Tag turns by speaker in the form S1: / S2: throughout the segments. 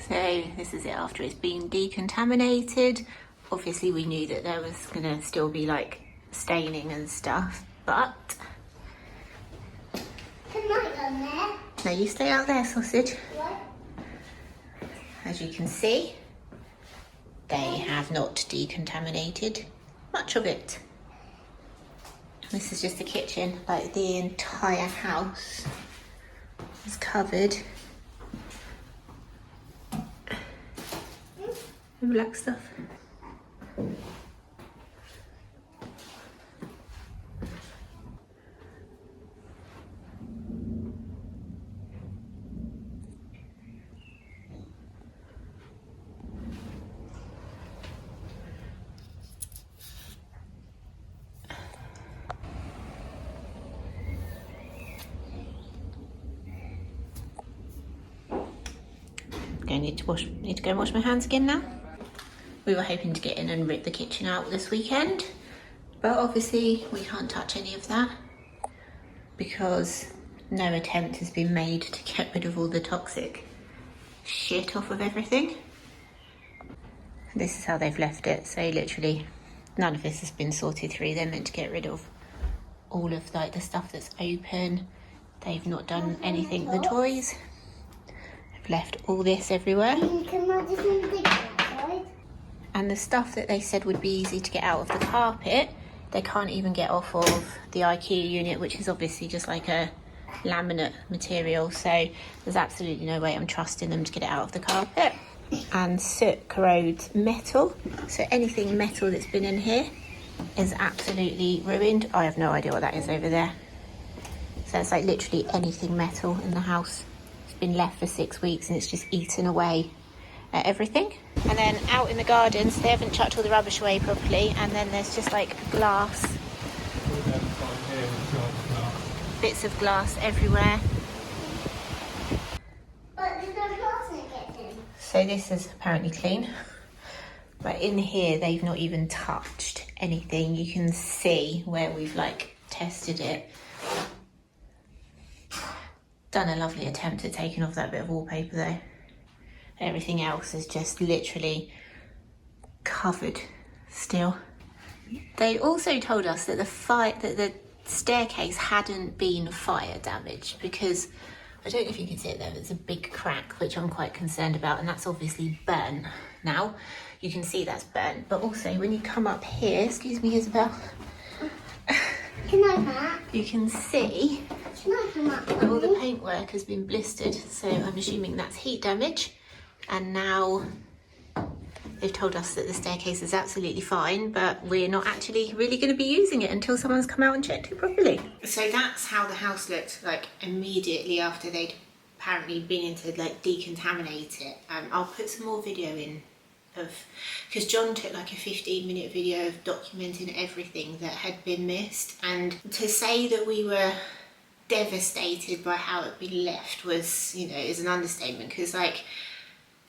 S1: So this is it after it's been decontaminated. Obviously we knew that there was gonna still be like staining and stuff, but...
S2: Can I go there?
S1: No, you stay out there, sausage.
S2: What?
S1: As you can see, they have not decontaminated much of it. This is just the kitchen, like the entire house is covered in black stuff. I need to go and wash my hands again now. We were hoping to get in and rip the kitchen out this weekend, but obviously we can't touch any of that because no attempt has been made to get rid of all the toxic shit off of everything. This is how they've left it, so literally none of this has been sorted through. They're meant to get rid of all of like the stuff that's open. They've not done anything with the toys. Left all this everywhere, and the stuff that they said would be easy to get out of the carpet, they can't even get off of the IKEA unit, which is obviously just like a laminate material, so there's absolutely no way I'm trusting them to get it out of the carpet. And soot corrodes metal, so anything metal that's been in here is absolutely ruined. I have no idea what that is over there. So it's like literally anything metal in the house been left for 6 weeks and it's just eaten away at everything. And then out in the gardens, they haven't chucked all the rubbish away properly, and then there's just like glass, bits of glass everywhere.
S2: But there's no glass in the kitchen.
S1: So this is apparently clean, but in here they've not even touched anything. You can see where we've like tested it. Done a lovely attempt at taking off that bit of wallpaper though. Everything else is just literally covered still. They also told us that the staircase hadn't been fire damaged, because I don't know if you can see it there, there's a big crack which I'm quite concerned about, and that's obviously burnt now. You can see that's burnt, but also when you come up here, excuse me Isabel,
S2: Can I Matt?
S1: you can see that all the paintwork has been blistered, so I'm assuming that's heat damage. And now they've told us that the staircase is absolutely fine, but we're not actually really going to be using it until someone's come out and checked it properly. So that's how the house looked like immediately after they'd apparently been in to like decontaminate it. I'll put some more video in of, because John took like a 15-minute video of documenting everything that had been missed, and to say that we were devastated by how it'd been left was, you know, is an understatement, because like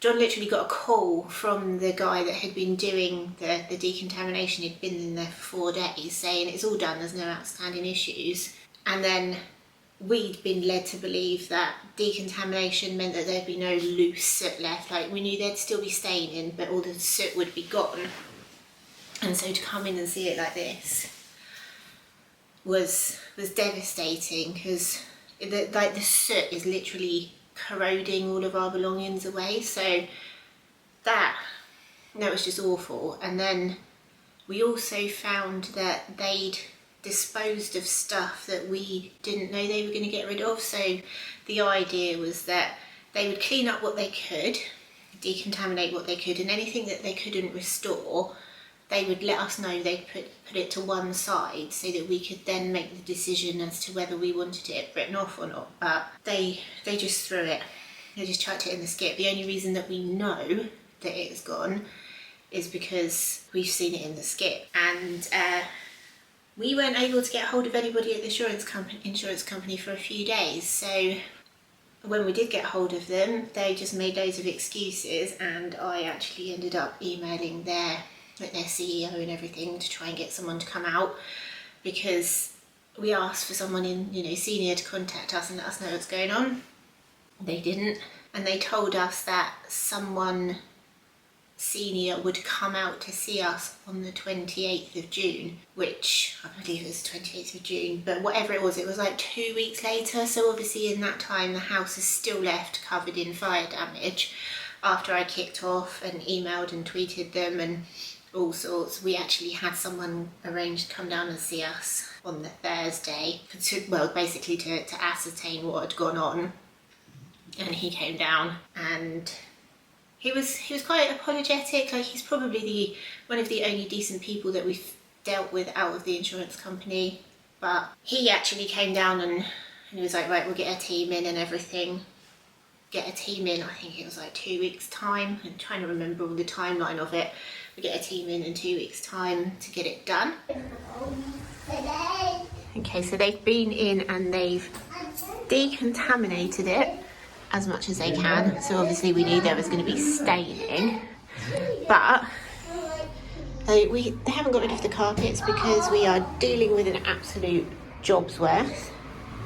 S1: John literally got a call from the guy that had been doing the decontamination. He'd been in there for 4 days, saying it's all done, there's no outstanding issues. And then we'd been led to believe that decontamination meant that there'd be no loose soot left. Like, we knew there'd still be staining, but all the soot would be gone. And so to come in and see it like this was devastating, because the soot is literally corroding all of our belongings away. So that was just awful. And then we also found that they'd disposed of stuff that we didn't know they were going to get rid of. So the idea was that they would clean up what they could, decontaminate what they could, and anything that they couldn't restore, they would let us know. They'd put it to one side so that we could then make the decision as to whether we wanted it written off or not. But they just threw it. They just chucked it in the skip. The only reason that we know that it's gone is because we've seen it in the skip. And we weren't able to get hold of anybody at the insurance company for a few days. So when we did get hold of them, they just made loads of excuses, and I actually ended up emailing their CEO and everything to try and get someone to come out, because we asked for someone in, you know, senior to contact us and let us know what's going on. They didn't. and they told us that someone senior would come out to see us on the 28th of June, which I believe it was 28th of June, but whatever it was like 2 weeks later. So obviously in that time the house is still left covered in fire damage. After I kicked off and emailed and tweeted them and all sorts, we actually had someone arranged to come down and see us on the Thursday basically to ascertain what had gone on. And he came down and he was quite apologetic. Like, he's probably one of the only decent people that we've dealt with out of the insurance company. But he actually came down and he was like, right, we'll get a team in and everything. Get a team in, I think it was like 2 weeks time. I'm trying to remember all the timeline of it. We get a team in 2 weeks time to get it done. Okay, so they've been in and they've decontaminated it as much as they can. So obviously we knew there was going to be staining, but they haven't got rid of the carpets because we are dealing with an absolute job's worth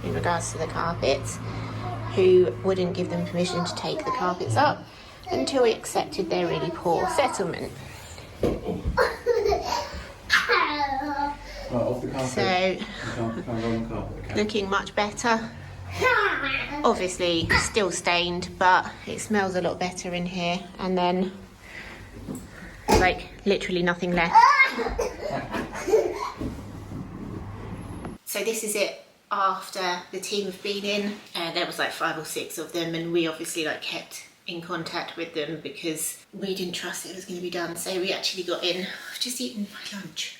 S1: in regards to the carpets, who wouldn't give them permission to take the carpets up until we accepted their really poor settlement. So looking much better. Obviously still stained, but it smells a lot better in here. And then like literally nothing left. So this is it after the team have been in. There was like 5 or 6 of them, and we obviously like kept in contact with them because we didn't trust it was going to be done. So we actually got in. I've just eaten my lunch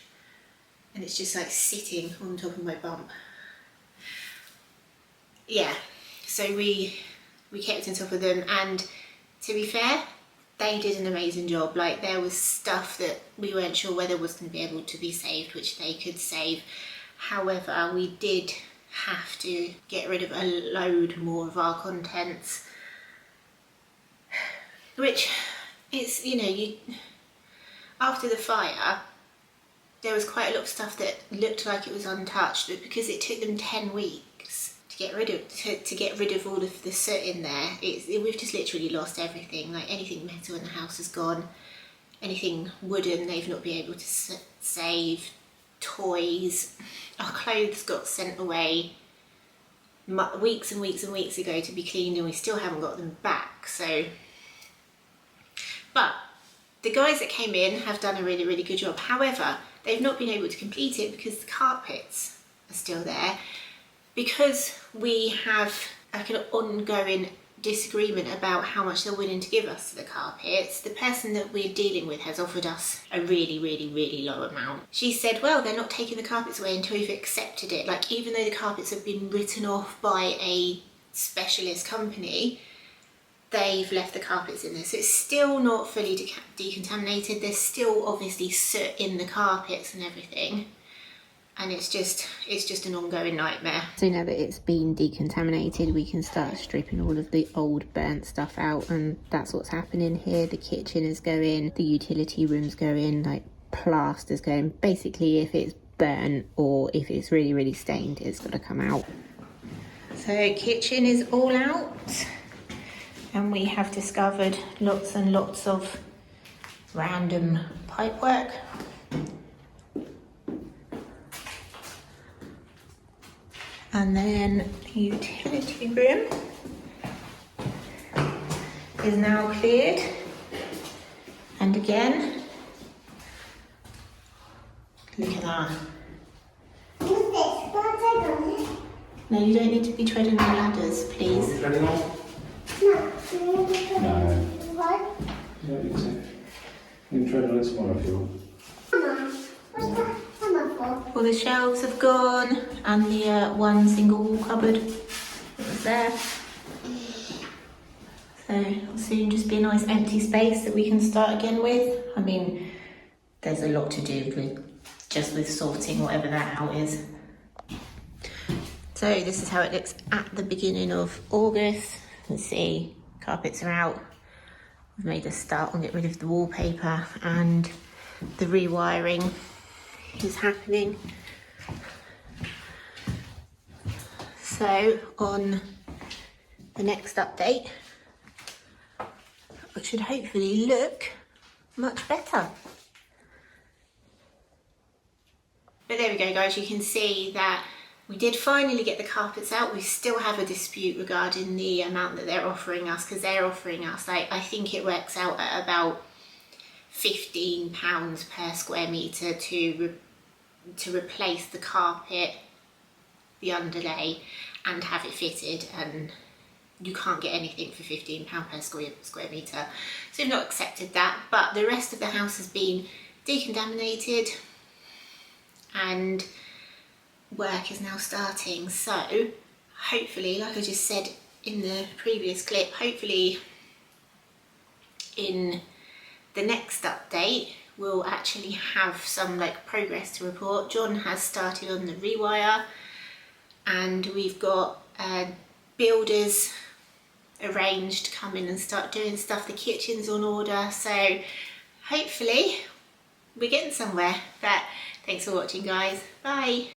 S1: and it's just like sitting on top of my bum. Yeah, so we kept on top of them, and to be fair, they did an amazing job. Like, there was stuff that we weren't sure whether was going to be able to be saved, which they could save. However, we did have to get rid of a load more of our contents, which is, you know, after the fire there was quite a lot of stuff that looked like it was untouched, but because it took them 10 weeks to get rid of all of the soot in there, we've just literally lost everything. Like, anything metal in the house is gone, anything wooden they've not been able to save, toys, our clothes got sent away weeks and weeks and weeks ago to be cleaned, and we still haven't got them back. So, but the guys that came in have done a really, really good job. However, they've not been able to complete it because the carpets are still there. Because we have like an ongoing disagreement about how much they're willing to give us for the carpets, the person that we're dealing with has offered us a really, really, really low amount. She said, well, they're not taking the carpets away until we've accepted it. Like, even though the carpets have been written off by a specialist company, they've left the carpets in there. So it's still not fully decontaminated. There's still obviously soot in the carpets and everything. And it's just an ongoing nightmare. So now that it's been decontaminated, we can start stripping all of the old burnt stuff out, and that's what's happening here. The kitchen is going, the utility room's going, like plaster's going. Basically, if it's burnt or if it's really, really stained, it's got to come out. So kitchen is all out, and we have discovered lots and lots of random pipework. And then the utility room is now cleared. And again, look at that. No, you don't need to be treading on ladders, please.
S3: Treading on?
S2: No.
S3: What? You don't need to. You can tread on it tomorrow if you want.
S2: What's that?
S1: All the shelves have gone, and the one single wall cupboard that was there. So it'll soon just be a nice empty space that we can start again with. I mean, there's a lot to do with sorting whatever that out is. So this is how it looks at the beginning of August. You can see carpets are out. We've made a start on getting rid of the wallpaper, and the rewiring is happening. So on the next update, which should hopefully look much better. But there we go, guys, you can see that we did finally get the carpets out. We still have a dispute regarding the amount that they're offering us, because they're offering us, I think it works out at about £15 per square metre to replace the carpet, the underlay, and have it fitted, and you can't get anything for £15 per square metre. So we've not accepted that, but the rest of the house has been decontaminated and work is now starting. So hopefully, like I just said in the previous clip, hopefully in the next update we'll actually have some like progress to report. John has started on the rewire, and we've got builders arranged to come in and start doing stuff. The kitchen's on order, so hopefully we're getting somewhere. But thanks for watching, guys. Bye.